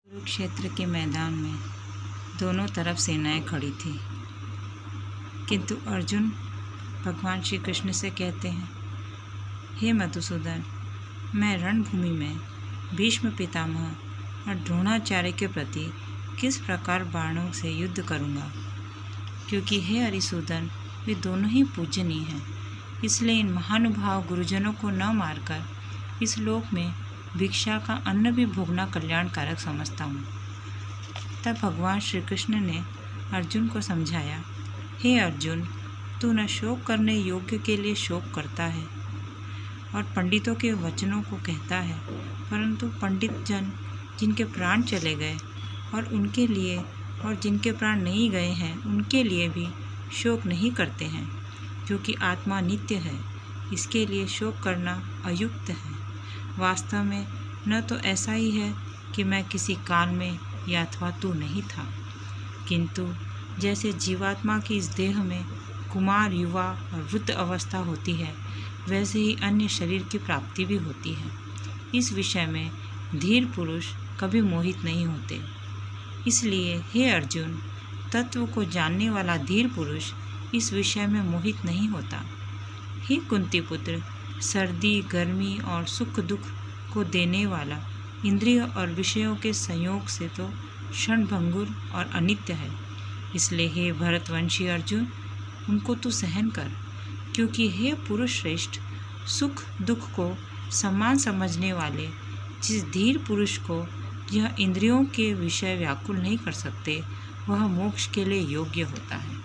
कुरुक्षेत्र के मैदान में दोनों तरफ सेनाएं खड़ी थीं, किंतु अर्जुन भगवान श्री कृष्ण से कहते हैं, हे मधुसूदन, मैं रणभूमि में भीष्म पितामह और द्रोणाचार्य के प्रति किस प्रकार बाणों से युद्ध करूँगा, क्योंकि हे हरिसूदन, वे दोनों ही पूजनीय हैं। इसलिए इन महानुभाव गुरुजनों को न मारकर इस लोक में भिक्षा का अन्न भी भोगना कल्याणकारक समझता हूँ। तब भगवान श्री कृष्ण ने अर्जुन को समझाया, हे अर्जुन, तू न शोक करने योग्य के लिए शोक करता है और पंडितों के वचनों को कहता है, परंतु पंडित जन जिनके प्राण चले गए और उनके लिए और जिनके प्राण नहीं गए हैं उनके लिए भी शोक नहीं करते हैं, क्योंकि आत्मा नित्य है। इसके लिए शोक करना अयुक्त है। वास्तव में न तो ऐसा ही है कि मैं किसी काल में या अथवा तू नहीं था, किंतु जैसे जीवात्मा की इस देह में कुमार, युवा और वृद्ध अवस्था होती है, वैसे ही अन्य शरीर की प्राप्ति भी होती है। इस विषय में धीर पुरुष कभी मोहित नहीं होते। इसलिए हे अर्जुन, तत्व को जानने वाला धीर पुरुष इस विषय में मोहित नहीं होता। हे कुंती पुत्र, सर्दी, गर्मी और सुख दुख को देने वाला इंद्रिय और विषयों के संयोग से तो क्षणभंगुर और अनित्य है। इसलिए हे भरतवंशी अर्जुन, उनको तू सहन कर, क्योंकि हे पुरुष श्रेष्ठ, सुख दुख को समान समझने वाले जिस धीर पुरुष को यह इंद्रियों के विषय व्याकुल नहीं कर सकते, वह मोक्ष के लिए योग्य होता है।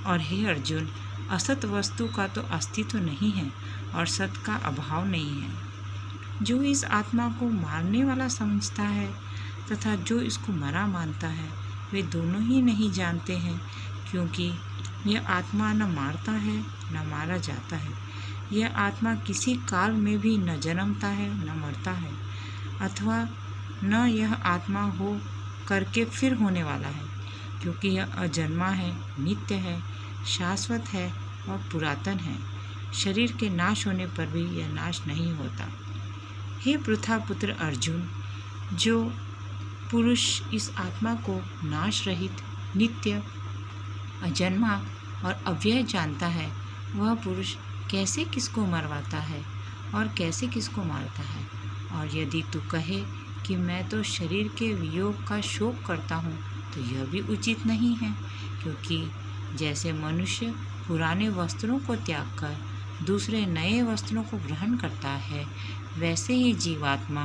और हे अर्जुन, असत वस्तु का तो अस्तित्व नहीं है और सत का अभाव नहीं है। जो इस आत्मा को मारने वाला समझता है तथा जो इसको मरा मानता है, वे दोनों ही नहीं जानते हैं, क्योंकि यह आत्मा न मारता है न मारा जाता है। यह आत्मा किसी काल में भी न जन्मता है न मरता है, अथवा न यह आत्मा हो करके फिर होने वाला है, क्योंकि यह अजन्मा है, नित्य है, शाश्वत है और पुरातन है। शरीर के नाश होने पर भी यह नाश नहीं होता। हे पृथा पुत्र अर्जुन, जो पुरुष इस आत्मा को नाश रहित, नित्य, अजन्मा और अव्यय जानता है, वह पुरुष कैसे किसको मरवाता है और कैसे किसको मारता है। और यदि तू कहे कि मैं तो शरीर के वियोग का शोक करता हूँ, तो यह भी उचित नहीं है, क्योंकि जैसे मनुष्य पुराने वस्त्रों को त्याग कर दूसरे नए वस्त्रों को ग्रहण करता है, वैसे ही जीवात्मा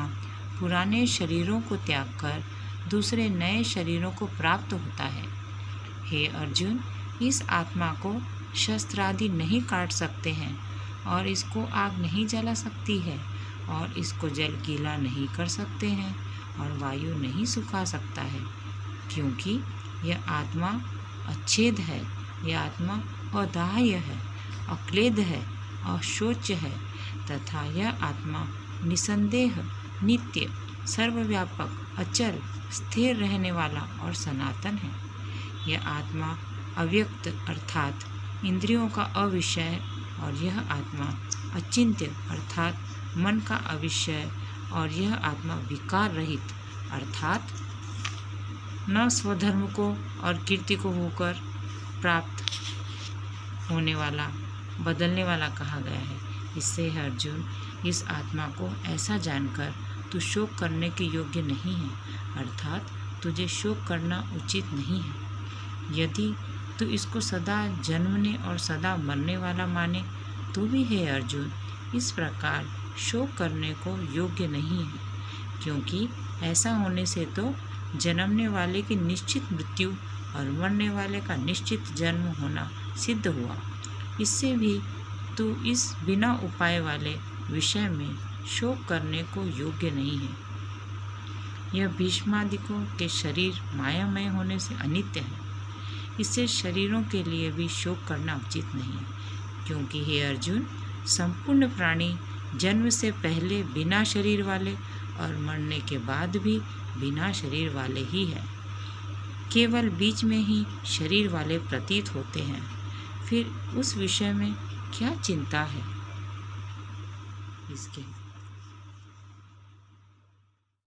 पुराने शरीरों को त्याग कर दूसरे नए शरीरों को प्राप्त होता है। हे अर्जुन, इस आत्मा को शस्त्रादि नहीं काट सकते हैं और इसको आग नहीं जला सकती है और इसको जल गीला नहीं कर सकते हैं और वायु नहीं सुखा सकता है, क्योंकि यह आत्मा अच्छेद है, यह आत्मा अदाह्य है, अक्लेद है, अशोच्य है तथा यह आत्मा निसंदेह, नित्य, सर्वव्यापक, अचल, स्थिर रहने वाला और सनातन है। यह आत्मा अव्यक्त अर्थात इंद्रियों का अविषय और यह आत्मा अचिंत्य अर्थात मन का अविषय और यह आत्मा विकार रहित अर्थात न स्वधर्म को और कीर्ति को होकर प्राप्त होने वाला, बदलने वाला कहा गया है। इससे है अर्जुन, इस आत्मा को ऐसा जानकर तू शोक करने के योग्य नहीं है, अर्थात तुझे शोक करना उचित नहीं है। यदि तू इसको सदा जन्मने और सदा मरने वाला माने तो भी है अर्जुन, इस प्रकार शोक करने को योग्य नहीं है, क्योंकि ऐसा होने से तो जन्मने वाले की निश्चित मृत्यु और मरने वाले का निश्चित जन्म होना सिद्ध हुआ। इससे भी तू इस बिना उपाय वाले विषय में शोक करने को योग्य नहीं है। यह भीष्मादिकों के शरीर मायामय होने से अनित्य है, इससे शरीरों के लिए भी शोक करना उचित नहीं है, क्योंकि हे अर्जुन, संपूर्ण प्राणी जन्म से पहले बिना शरीर वाले और मरने के बाद भी बिना शरीर वाले ही है। केवल बीच में ही शरीर वाले प्रतीत होते हैं। फिर उस विषय में क्या चिंता है इसके।